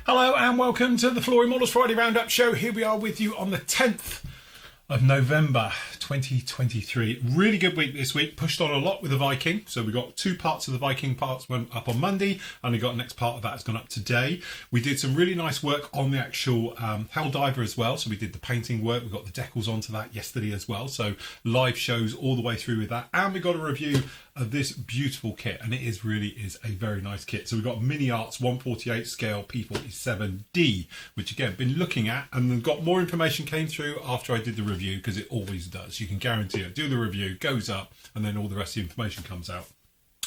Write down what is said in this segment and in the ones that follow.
Hello and welcome to the Flory Models Friday Roundup Show. Here we are with you on the 10th of November 2023. Really good week this week. Pushed on a lot with the Viking. So we got two parts of the Viking. Parts went up on Monday and we got the next part of that has gone up today. We did some really nice work on the actual Helldiver as well. So we did the painting work. We got the decals onto that yesterday as well. So live shows all the way through with that. And we got a review of this beautiful kit, and it really is a very nice kit. So we've got Mini Arts 148 scale P47D, which again been looking at, and then got more information came through after I did the review, because it always does. You can guarantee it. Do the review, goes up, and then all the rest of the information comes out.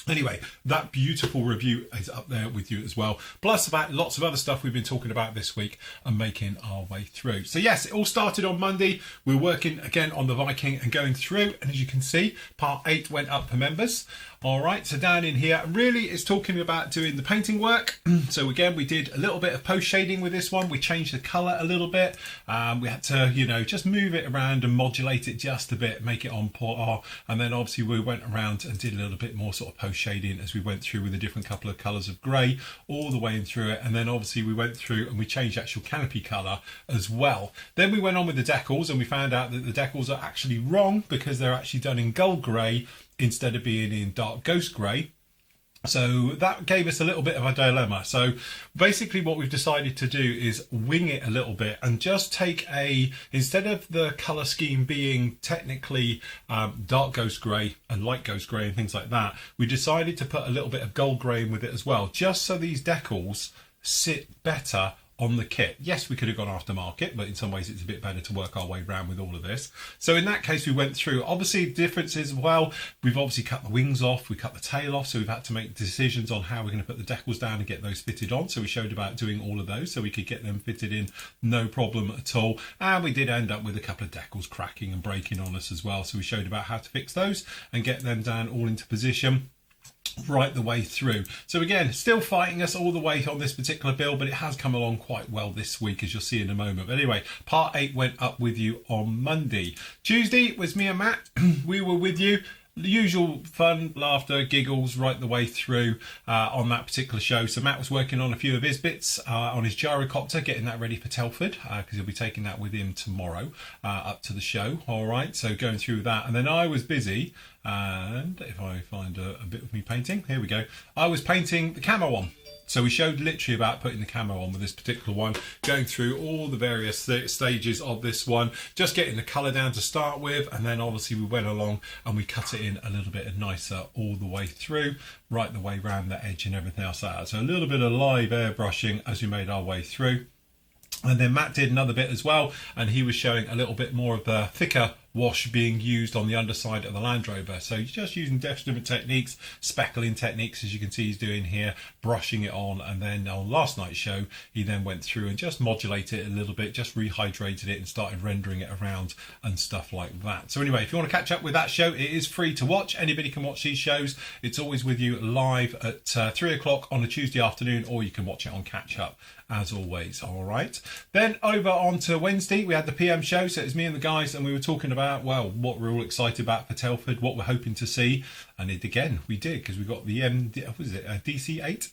Anyway, that beautiful review is up there with you as well. Plus about lots of other stuff we've been talking about this week and making our way through. So yes, it all started on Monday. We're working again on the Viking and going through. And as you can see, part 8 went up for members. All right, so down in here, really it's talking about doing the painting work. So again, we did a little bit of post shading with this one. We changed the colour a little bit. We had to, just move it around and modulate it just a bit, make it on par. And then obviously we went around and did a little bit more sort of post shading as we went through with a different couple of colours of grey all the way in through it. And then obviously we went through and we changed the actual canopy colour as well. Then we went on with the decals and we found out that the decals are actually wrong because they're actually done in gold grey instead of being in dark ghost grey. So that gave us a little bit of a dilemma. So basically what we've decided to do is wing it a little bit and just take instead of the colour scheme being technically dark ghost grey and light ghost grey and things like that, we decided to put a little bit of gold grey in with it as well, just so these decals sit better on the kit. Yes, we could have gone aftermarket, but in some ways it's a bit better to work our way around with all of this. So in that case, we went through, obviously differences, well, we've obviously cut the wings off, we cut the tail off, so we've had to make decisions on how we're going to put the decals down and get those fitted on. So we showed about doing all of those so we could get them fitted in, no problem at all. And we did end up with a couple of decals cracking and breaking on us as well. So we showed about how to fix those and get them down all into position right the way through. So again, still fighting us all the way on this particular build, but it has come along quite well this week, as you'll see in a moment. But anyway, part 8 went up with you on Monday. Tuesday was me and Matt. We were with you. The usual fun, laughter, giggles right the way through on that particular show. So Matt was working on a few of his bits on his gyrocopter, getting that ready for Telford, because he'll be taking that with him tomorrow up to the show. All right, so going through that. And then I was busy, and if I find a bit of me painting, here we go. I was painting the camo on. So we showed literally about putting the camo on with this particular one, going through all the various stages of this one, just getting the colour down to start with, and then obviously we went along and we cut it in a little bit nicer all the way through, right the way around the edge and everything else like that. So a little bit of live airbrushing as we made our way through. And then Matt did another bit as well, and he was showing a little bit more of the thicker wash being used on the underside of the Land Rover. So he's just using different techniques, speckling techniques, as you can see he's doing here, brushing it on. And then on last night's show, he then went through and just modulated it a little bit, just rehydrated it and started rendering it around and stuff like that. So anyway, if you want to catch up with that show, it is free to watch. Anybody can watch these shows. It's always with you live at 3 o'clock on a Tuesday afternoon, or you can watch it on catch up as always. All right, then over on to Wednesday, we had the PM show. So it was me and the guys, and we were talking about, well, what we're all excited about for Telford, what we're hoping to see. And it again, we did, because we got the DC8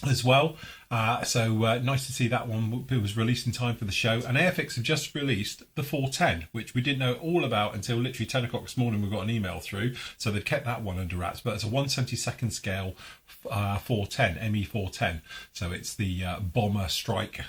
as well. So nice to see that one. It was released in time for the show. And AFX have just released the 410, which we didn't know all about until literally 10 o'clock this morning. We got an email through, so they've kept that one under wraps. But it's a 1/72 scale 410, ME 410. So it's the bomber strike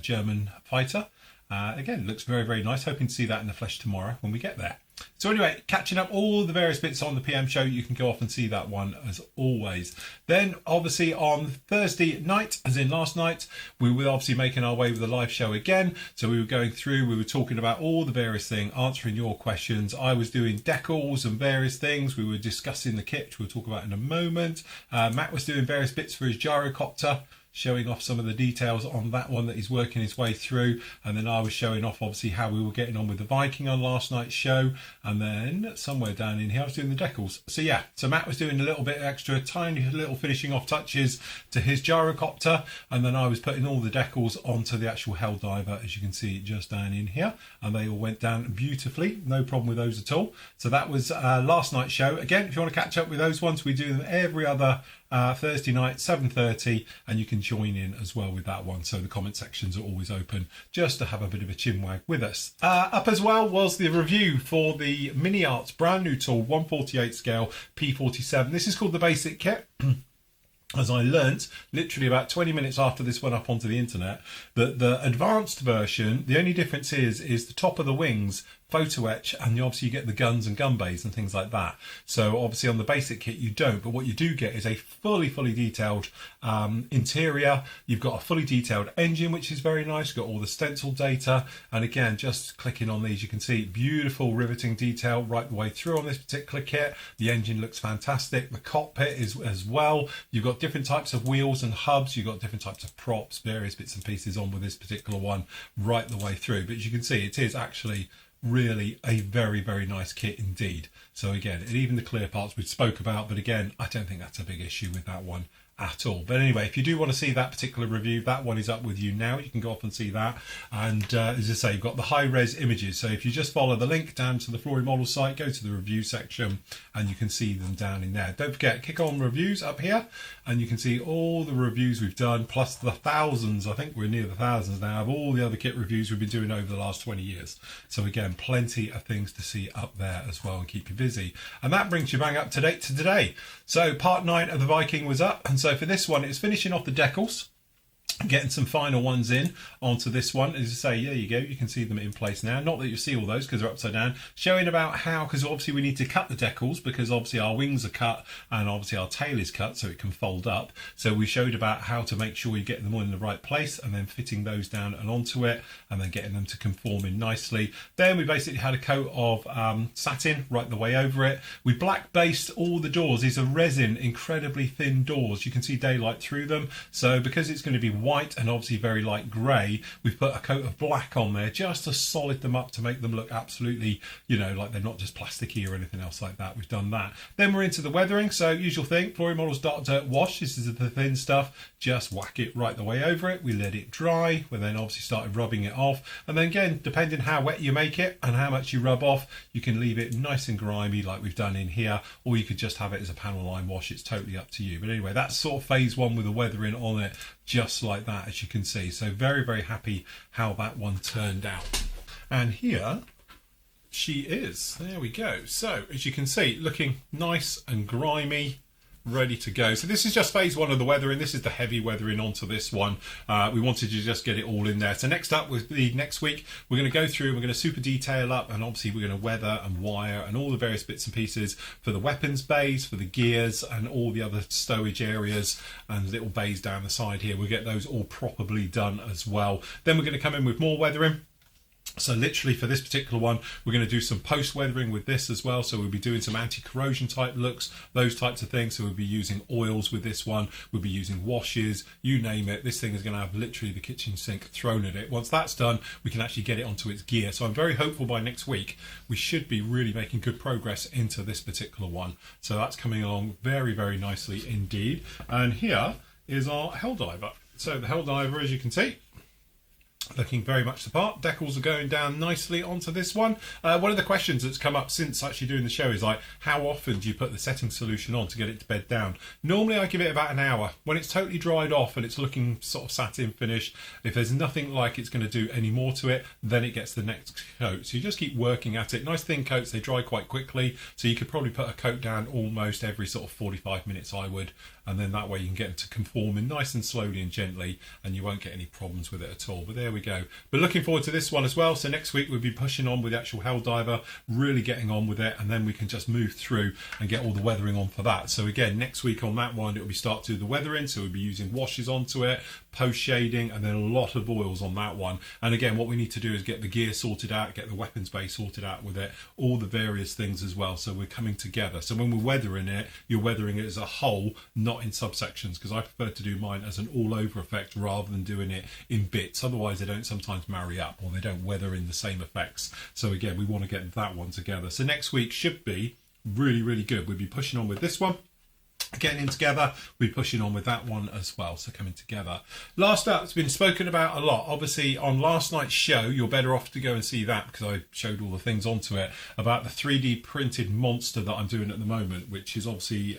German fighter. Again, looks very, very nice. Hoping to see that in the flesh tomorrow when we get there. So anyway, catching up all the various bits on the PM show, you can go off and see that one as always. Then obviously on Thursday night, as in last night, we were obviously making our way with the live show again. So we were going through, we were talking about all the various things, answering your questions. I was doing decals and various things. We were discussing the kit, which we'll talk about in a moment. Matt was doing various bits for his gyrocopter. showing off some of the details on that one that he's working his way through, and then I was showing off obviously how we were getting on with the Viking on last night's show, and then somewhere down in here I was doing the decals. So yeah, so Matt was doing a little bit extra, tiny little finishing off touches to his gyrocopter, and then I was putting all the decals onto the actual Helldiver, as you can see just down in here, and they all went down beautifully, no problem with those at all. So that was last night's show. Again, if you want to catch up with those ones, we do them every other Thursday night, 7:30, and you can join in as well with that one. So the comment sections are always open just to have a bit of a chinwag with us. Up as well was the review for the Mini Arts brand new tool, 1/48 scale P47. This is called the basic kit. As I learnt literally about 20 minutes after this went up onto the internet, that the advanced version, the only difference is the top of the wings photo etch, and obviously you get the guns and gun bays and things like that. So obviously on the basic kit you don't, but what you do get is a fully detailed interior. You've got a fully detailed engine, which is very nice. You've got all the stencil data, and again, just clicking on these, you can see beautiful riveting detail right the way through on this particular kit. The engine looks fantastic. The cockpit is as well. You've got different types of wheels and hubs. You've got different types of props, various bits and pieces on with this particular one right the way through. But as you can see, it is actually really a very nice kit indeed. So again, and even the clear parts we spoke about, but again, I don't think that's a big issue with that one at all. But anyway, if you do want to see that particular review, that one is up with you now. You can go off and see that. And as I say, you've got the high-res images. So if you just follow the link down to the Flory model site, go to the review section, and you can see them down in there. Don't forget, click on reviews up here, and you can see all the reviews we've done, plus the thousands, I think we're near the thousands now, of all the other kit reviews we've been doing over the last 20 years. So again, plenty of things to see up there as well and keep you busy. And that brings you bang up to date to today. So part 9 of the Viking was up, and so for this one, it's finishing off the decals, getting some final ones in onto this one. As I say, there you go, you can see them in place now. Not that you see all those because they're upside down. Showing about how, because obviously we need to cut the decals, because obviously our wings are cut and obviously our tail is cut so it can fold up. So we showed about how to make sure you get them all in the right place, and then fitting those down and onto it, and then getting them to conform in nicely. Then we basically had a coat of satin right the way over it. We black based all the doors. These are resin, incredibly thin doors. You can see daylight through them. So because it's going to be white and obviously very light grey, we've put a coat of black on there just to solid them up, to make them look absolutely, you know, like they're not just plasticky or anything else like that. We've done that. Then we're into the weathering. So usual thing, Flory Models Dark Dirt Wash. This is the thin stuff. Just whack it right the way over it. We let it dry. We then obviously started rubbing it off. And then again, depending how wet you make it and how much you rub off, you can leave it nice and grimy like we've done in here, or you could just have it as a panel line wash. It's totally up to you. But anyway, that's sort of phase 1 with the weathering on it, just like that, as you can see. So very happy how that one turned out. And here she is. There we go. So as you can see, looking nice and grimy, ready to go. So this is just phase 1 of the weathering. This is the heavy weathering onto this one. We wanted to just get it all in there. So next up with the next week, we're going to go through, we're going to super detail up, and obviously we're going to weather and wire and all the various bits and pieces for the weapons bays, for the gears, and all the other stowage areas and little bays down the side here. We'll get those all properly done as well. Then we're going to come in with more weathering. So literally for this particular one, we're going to do some post weathering with this as well. So we'll be doing some anti-corrosion type looks, those types of things. So we'll be using oils with this one. We'll be using washes, you name it. This thing is going to have literally the kitchen sink thrown at it. Once that's done, we can actually get it onto its gear. So I'm very hopeful by next week, we should be really making good progress into this particular one. So that's coming along very nicely indeed. And here is our Helldiver. So the Helldiver, as you can see, looking very much the part. Decals are going down nicely onto this one. One of the questions that's come up since actually doing the show is like, how often do you put the setting solution on to get it to bed down? Normally I give it about an hour. When it's totally dried off and it's looking sort of satin finish, if there's nothing like it's going to do any more to it, then it gets the next coat. So you just keep working at it. Nice thin coats, they dry quite quickly. So you could probably put a coat down almost every sort of 45 minutes, I would. And then that way you can get it to conform in nice and slowly and gently, and you won't get any problems with it at all. But there we go. But looking forward to this one as well. So next week we'll be pushing on with the actual Helldiver, really getting on with it, and then we can just move through and get all the weathering on for that. So again, next week on that one, it'll be start to do the weathering. So we'll be using washes onto it, post shading, and then a lot of oils on that one. And again, what we need to do is get the gear sorted out, get the weapons bay sorted out with it, all the various things as well. So we're coming together. So when we're weathering it, you're weathering it as a whole, not not in subsections, because I prefer to do mine as an all-over effect rather than doing it in bits. Otherwise, they don't sometimes marry up, or they don't weather in the same effects. So again, we want to get that one together. So next week should be really, really good. We'll be pushing on with this one, getting in together. We'll be pushing on with that one as well, so coming together. Last up, it's been spoken about a lot. Obviously, on last night's show, you're better off to go and see that, because I showed all the things onto it about the 3D printed monster that I'm doing at the moment, which is obviously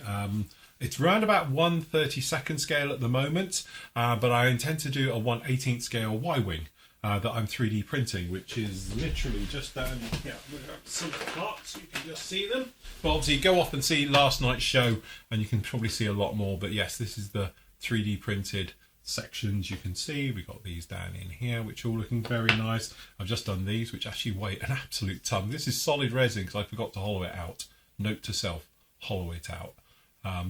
it's around about 1/32nd scale at the moment, but I intend to do a 1/18th scale Y-wing that I'm 3D printing, which is literally just down here. We've got some parts, you can just see them. But obviously, go off and see last night's show, and you can probably see a lot more. But yes, this is the 3D printed sections. You can see we've got these down in here, which are all looking very nice. I've just done these, which actually weigh an absolute ton. This is solid resin because I forgot to hollow it out. Note to self, hollow it out.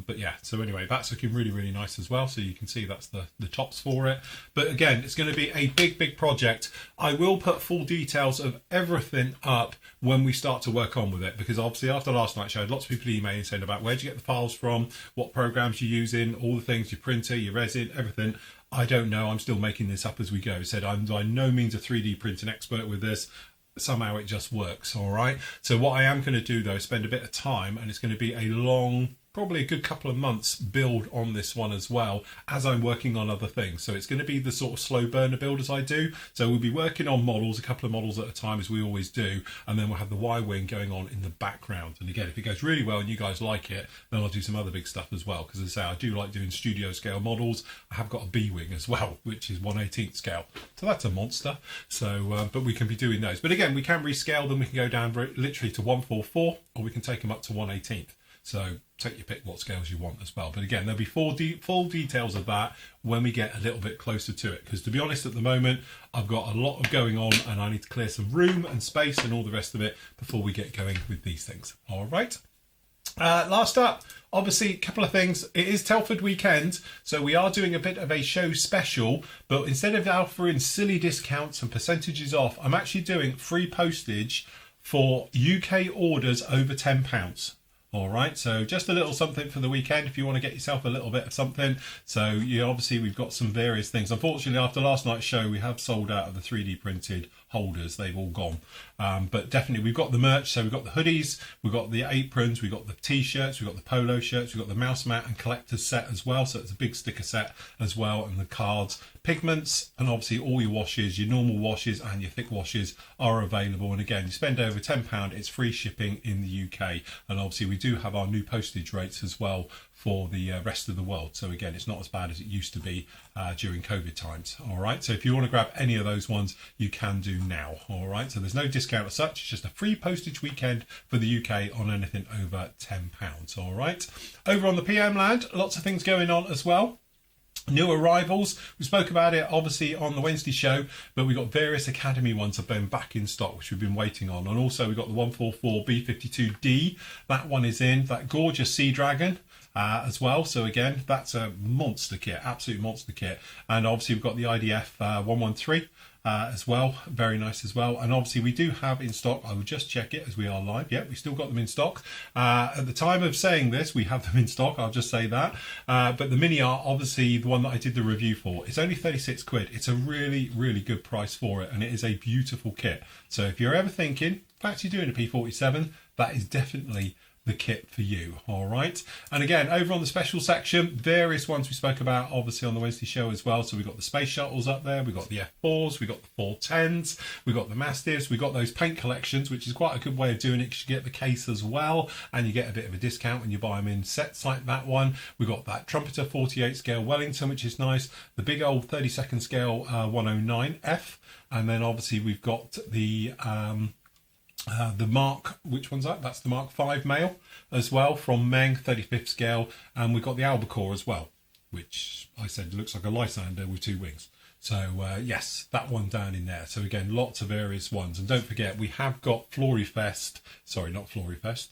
But yeah, so anyway, that's looking really, really nice as well. So you can see that's the tops for it. But again, it's going to be a big, big project. I will put full details of everything up when we start to work on with it, because obviously after last night's show, lots of people emailing saying about where'd you get the files from, what programs you're using, all the things, your printer, your resin, everything. I don't know. I'm still making this up as we go. Said I'm by no means a 3D printing expert with this. Somehow it just works. All right. So what I am going to do though is spend a bit of time, and it's going to be a long, probably a good couple of months build on this one as well, as I'm working on other things. So it's going to be the sort of slow burner build as I do. So we'll be working on models, a couple of models at a time, as we always do, and then we'll have the Y-wing going on in the background. And again, if it goes really well and you guys like it, then I'll do some other big stuff as well, because as I say, I do like doing studio scale models. I have got a B-wing as well, which is 1/18th scale, so that's a monster. So but we can be doing those, but again, we can rescale them. We can go down literally to 1/44, or we can take them up to 1/18th. So take your pick what scales you want as well. But again, there'll be full details of that when we get a little bit closer to it. Because to be honest, at the moment, I've got a lot of going on, and I need to clear some room and space and all the rest of it before we get going with these things. All right. Last up, obviously, a couple of things. It is Telford weekend, so we are doing a bit of a show special, but instead of offering silly discounts and percentages off, I'm actually doing free postage for UK orders over £10. All right, so just a little something for the weekend if you want to get yourself a little bit of something. So you obviously, we've got some various things. Unfortunately, after last night's show, we have sold out of the 3D printed holders. They've all gone. But definitely, we've got the merch. So we've got the hoodies, we've got the aprons, we've got the t-shirts, we've got the polo shirts, we've got the mouse mat and collector's set as well. So it's a big sticker set as well, and the cards, pigments, and obviously all your washes, your normal washes and your thick washes are available. And again, you spend over £10, it's free shipping in the UK. And obviously we do have our new postage rates as well for the rest of the world. So again, it's not as bad as it used to be during COVID times. All right, so if you want to grab any of those ones, you can do now. All right, so there's no discount as such. It's just a free postage weekend for the UK on anything over £10. All right, over on the PM land, lots of things going on as well. New arrivals, we spoke about it obviously on the Wednesday show, but we've got various Academy ones have been back in stock, which we've been waiting on. And also we've got the 144 B52D, that one is in, that gorgeous Sea Dragon as well. So again, that's a monster kit, absolute monster kit. And obviously we've got the IDF 113 as well, very nice as well. And obviously we do have in stock, I will just check it as we are live, yeah, we still got them in stock. At the time of saying this, we have them in stock, I'll just say that. But the Mini Art, obviously the one that I did the review for, it's only 36 quid. It's a really, really good price for it, and it is a beautiful kit. So if you're ever thinking, in fact you're doing a P47, that is definitely the kit for you. All right, and again, over on the special section, various ones we spoke about obviously on the Wednesday show as well. So we've got the space shuttles up there, we've got the F4s, we've got the 410s, we've got the Mastiffs, we've got those paint collections, which is quite a good way of doing it because you get the case as well, and you get a bit of a discount when you buy them in sets like that one. We've got that Trumpeter 48 scale Wellington, which is nice, the big old 32nd scale 109F, and then obviously we've got the Mark, which one's that? That's the Mark 5 male as well from Meng, 35th scale, and we've got the Albacore as well, which I said looks like a Lysander with two wings. So yes, that one down in there. So again, lots of various ones, and don't forget we have got Flory Fest. Sorry, not Flory Fest.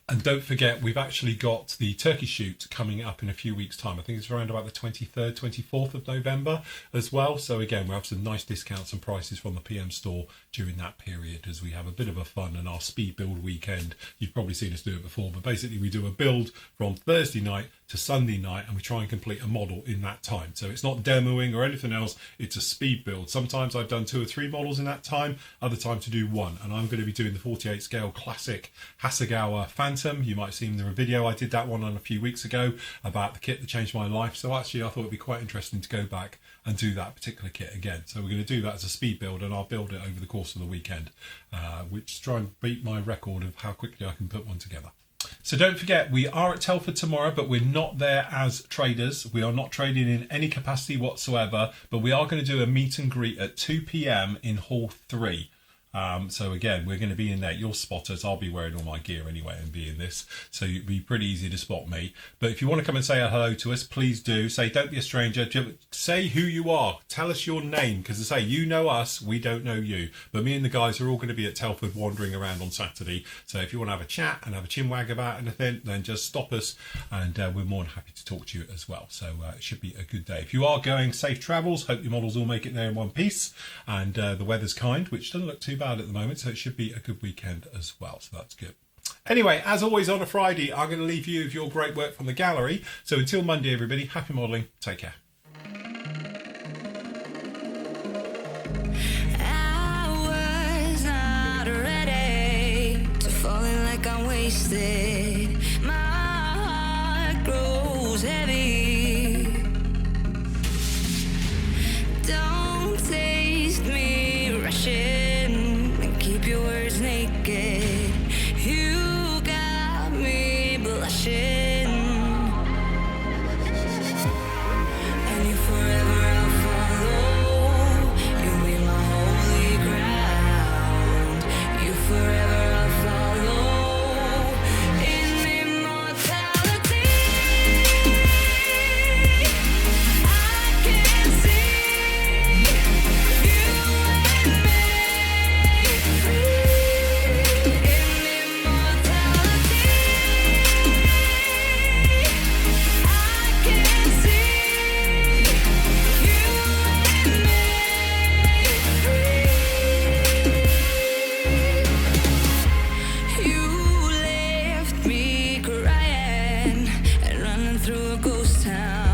And don't forget, we've actually got the turkey shoot coming up in a few weeks' time. I think it's around about the 23rd, 24th of November as well. So again, we'll have some nice discounts and prices from the PM store during that period as we have a bit of a fun and our speed build weekend. You've probably seen us do it before, but basically we do a build from Thursday night to Sunday night and we try and complete a model in that time. So it's not demoing or anything else, it's a speed build. Sometimes I've done 2 or 3 models in that time, other time to do 1. And I'm going to be doing the 48 scale classic Hasegawa Phantom. You might have seen the video. I did that one on a few weeks ago about the kit that changed my life. So actually I thought it'd be quite interesting to go back and do that particular kit again. So we're going to do that as a speed build and I'll build it over the course of the weekend, which try and beat my record of how quickly I can put one together. So don't forget, we are at Telford tomorrow, but we're not there as traders. We are not trading in any capacity whatsoever, but we are going to do a meet and greet at 2 p.m. in Hall 3. So again, we're going to be in there. You'll spot us. I'll be wearing all my gear anyway and be in this. So it'd be pretty easy to spot me. But if you want to come and say hello to us, please do. Say, don't be a stranger. Say who you are. Tell us your name. Because I say, you know us, we don't know you. But me and the guys are all going to be at Telford wandering around on Saturday. So if you want to have a chat and have a chinwag about anything, then just stop us. And we're more than happy to talk to you as well. So it should be a good day. If you are going, safe travels. Hope your models all make it there in one piece. And the weather's kind, which doesn't look too bad at the moment, so it should be a good weekend as well, so that's good. Anyway, as always on a Friday, I'm going to leave you with your great work from the gallery. So until Monday, everybody, happy modelling, take care. I was not ready to fall in like I'm wasted. My heart grows heavy. Don't taste me rushing. Keep your words naked. You got me blushing. And you forever I'll follow. You'll be my holy ground. You forever I'll follow. In immortality, I can see you and me. Through a ghost town.